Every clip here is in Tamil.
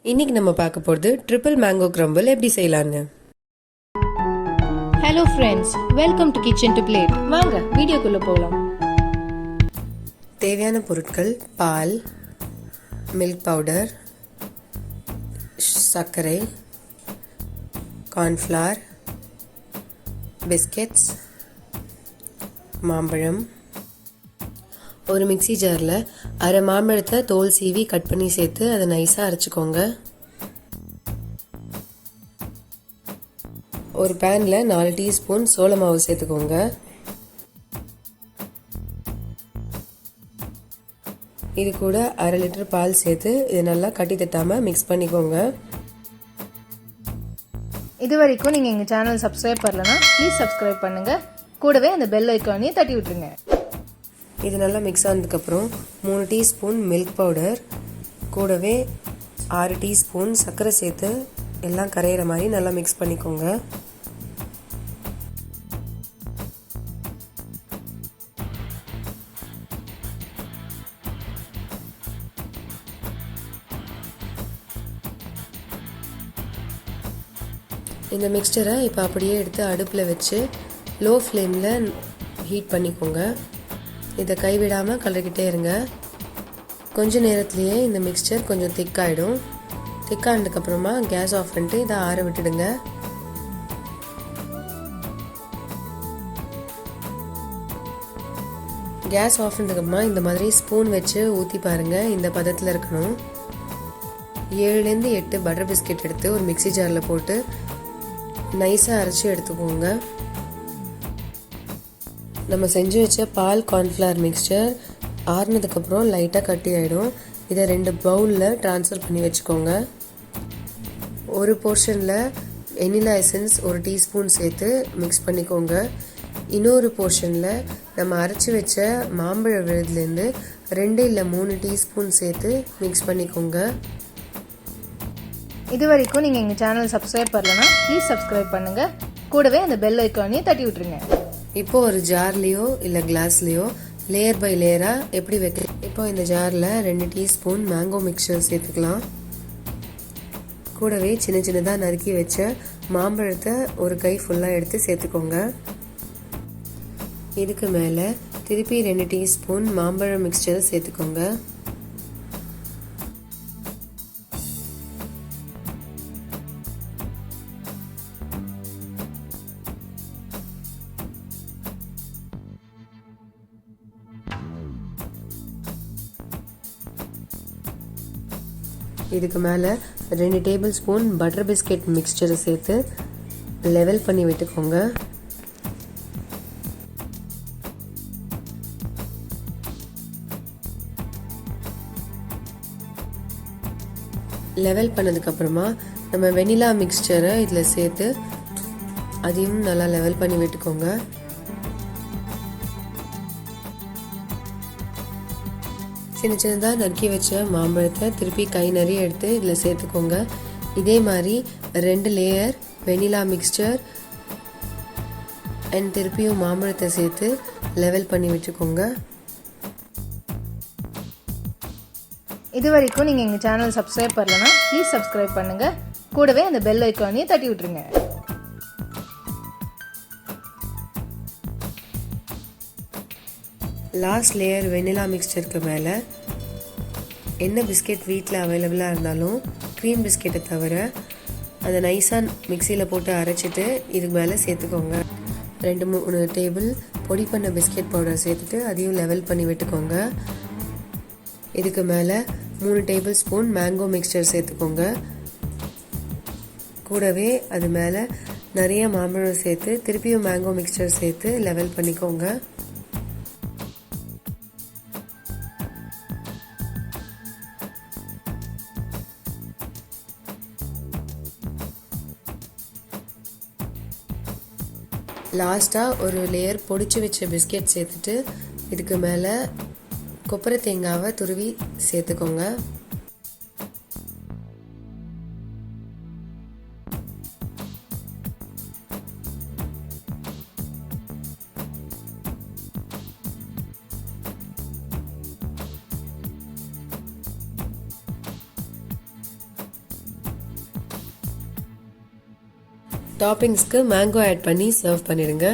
இன்னைக்கு நம்ம பார்க்க போகிறது ட்ரிபிள் மேங்கோ கிரம்பிள் எப்படி செய்யலான்னு. Hello friends, welcome to kitchen to plate. வாங்க வீடியோக்குள்ள போகலாம். தேவையான பொருட்கள்: பால், மில்க் பவுடர், சர்க்கரை, கார்ன்ஃப்ளவர், பிஸ்கெட்ஸ், மாம்பழம். ஒரு மிக்சி ஜாரில் அரை மாம்பழத்தை தோல் சீவி கட் பண்ணி சேர்த்து அதை நைஸாக அரைச்சிக்கோங்க. ஒரு பேனில் 4 டீஸ்பூன் சோள மாவு சேர்த்துக்கோங்க. இது கூட அரை லிட்டர் பால் சேர்த்து இது நல்லா கட்டி தட்டாமல் மிக்ஸ் பண்ணிக்கோங்க. இது வரைக்கும் நீங்கள் எங்கள் சேனல் சப்ஸ்கிரைப் பண்ணலன்னா ப்ளீஸ் சப்ஸ்கிரைப் பண்ணுங்கள். கூடவே அந்த பெல் ஐக்கானையும் தட்டி விட்டுருங்க. இது நல்லா மிக்ஸ் ஆனதுக்கப்புறம் 3 டீஸ்பூன் மில்க் பவுடர் கூடவே 6 டீஸ்பூன் சர்க்கரை சேர்த்து எல்லாம் கரையிற மாதிரி நல்லா மிக்ஸ் பண்ணிக்கோங்க. இந்த மிக்சரை இப்போ அப்படியே எடுத்து அடுப்பில் வச்சு லோ ஃப்ளேமில் ஹீட் பண்ணிக்கோங்க. இதை கைவிடாமல் கலக்கிட்டே இருங்க. கொஞ்ச நேரத்துலேயே இந்த மிக்சர் கொஞ்சம் திக்காயிடும். திக்கானதுக்கப்புறமா கேஸ் ஆஃப் பண்ணிட்டு இதை ஆற விட்டுடுங்க. கேஸ் ஆஃப் பண்ணதுக்கப்புறமா இந்த மாதிரி ஸ்பூன் வச்சு ஊற்றி பாருங்கள். இந்த பதத்தில் இருக்கணும். 7லேருந்து 8 பட்டர் பிஸ்கெட் எடுத்து ஒரு மிக்சி ஜாரில் போட்டு நைஸாக அரைச்சி எடுத்துக்கோங்க. நம்ம செஞ்சு வச்ச பால் கார்ன்ஃப்ளவர் மிக்சர் ஆறுனதுக்கப்புறம் லைட்டாக கட்டி ஆகிடும். இதை 2 பவுலில் ட்ரான்ஸ்ஃபர் பண்ணி வச்சுக்கோங்க. ஒரு போர்ஷனில் வெனிலா எசன்ஸ் 1 டீஸ்பூன் சேர்த்து மிக்ஸ் பண்ணிக்கோங்க. இன்னொரு போர்ஷனில் நம்ம அரைச்சி வச்ச மாம்பழ விழுதுலேருந்து 2 இல்லை 3 டீஸ்பூன் சேர்த்து மிக்ஸ் பண்ணிக்கோங்க. இது வரைக்கும் நீங்கள் எங்கள் சேனல் சப்ஸ்கிரைப் பண்ணலன்னா ப்ளீஸ் சப்ஸ்கிரைப் பண்ணுங்கள். கூடவே அந்த பெல் ஐக்கானையும் தட்டி விட்டுருங்க. இப்போ ஒரு ஜார்லேயோ இல்லை கிளாஸ்லேயோ லேயர் பை லேயராக எப்படி வைக்க. இப்போ இந்த ஜாரில் 2 டீஸ்பூன் மேங்கோ மிக்சர் சேர்த்துக்கலாம். கூடவே சின்ன சின்னதாக நறுக்கி வச்ச மாம்பழத்தை ஒரு கை ஃபுல்லாக எடுத்து சேர்த்துக்கோங்க. இதுக்கு மேலே திருப்பி 2 டீஸ்பூன் மாம்பழம் மிக்சரை சேர்த்துக்கோங்க. இதுக்கு மேலே 2 டேபிள் ஸ்பூன் பட்டர் பிஸ்கெட் மிக்சரை சேர்த்து லெவல் பண்ணி விட்டுக்கோங்க. லெவல் பண்ணதுக்கப்புறமா நம்ம வெனிலா மிக்சரை இதில் சேர்த்து அதையும் நல்லா லெவல் பண்ணி விட்டுக்கோங்க. சின்ன சின்னதாக நறுக்கி வச்ச மாம்பழத்தை திருப்பி கை நிறைய எடுத்து இதில் சேர்த்துக்கோங்க. இதே மாதிரி 2 லேயர் வெனிலா மிக்சர் அண்ட் திருப்பியும் மாம்பழத்தை சேர்த்து லெவல் பண்ணி விட்டுக்கோங்க. இது வரைக்கும் நீங்கள் எங்கள் சேனல் சப்ஸ்கிரைப் பண்ணலன்னா ப்ளீஸ் சப்ஸ்கிரைப் பண்ணுங்கள். கூடவே அந்த பெல் ஐக்கானையும் தட்டி விட்டுருங்க. லாஸ்ட் லேயர் வெனிலா மிக்சருக்கு மேலே என்ன பிஸ்கெட் வீட்டில் அவைலபிளாக இருந்தாலும் க்ரீம் பிஸ்கெட்டை தவிர அதை நைஸாக மிக்சியில் போட்டு அரைச்சிட்டு இதுக்கு மேலே சேர்த்துக்கோங்க. 2-3 டேபிள் பொடி பண்ண பிஸ்கெட் பவுடர் சேர்த்துட்டு அதையும் லெவல் பண்ணி விட்டுக்கோங்க. இதுக்கு மேலே 3 டேபிள் ஸ்பூன் மேங்கோ மிக்சர் சேர்த்துக்கோங்க. கூடவே அது மேலே நிறைய மாம்பழம் சேர்த்து திருப்பியும் மேங்கோ மிக்சர் சேர்த்து லெவல் பண்ணிக்கோங்க. லாஸ்ட்டாக ஒரு லேயர் பொடிச்சு வச்ச பிஸ்கெட் சேர்த்துட்டு இதுக்கு மேலே கொப்பரை தேங்காவை துருவி சேர்த்துக்கோங்க. டாப்பிங்ஸ்க்கு மேங்கோ ஆட் பண்ணி சர்வ் பண்ணிடுங்க.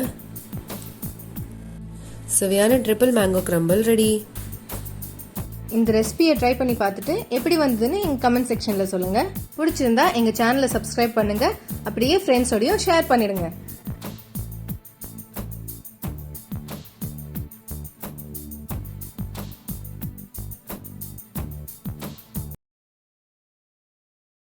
சுவையான ட்ரிபிள் மேங்கோ கிரம்பிள் ரெடி. இந்த ரெசிபியை ட்ரை பண்ணி பார்த்துட்டு எப்படி வந்ததுன்னு எங்கள் கமெண்ட் செக்ஷனில் சொல்லுங்கள். பிடிச்சிருந்தா எங்கள் சேனலை சப்ஸ்கிரைப் பண்ணுங்கள். அப்படியே ஃப்ரெண்ட்ஸோடையும் ஷேர் பண்ணிடுங்க.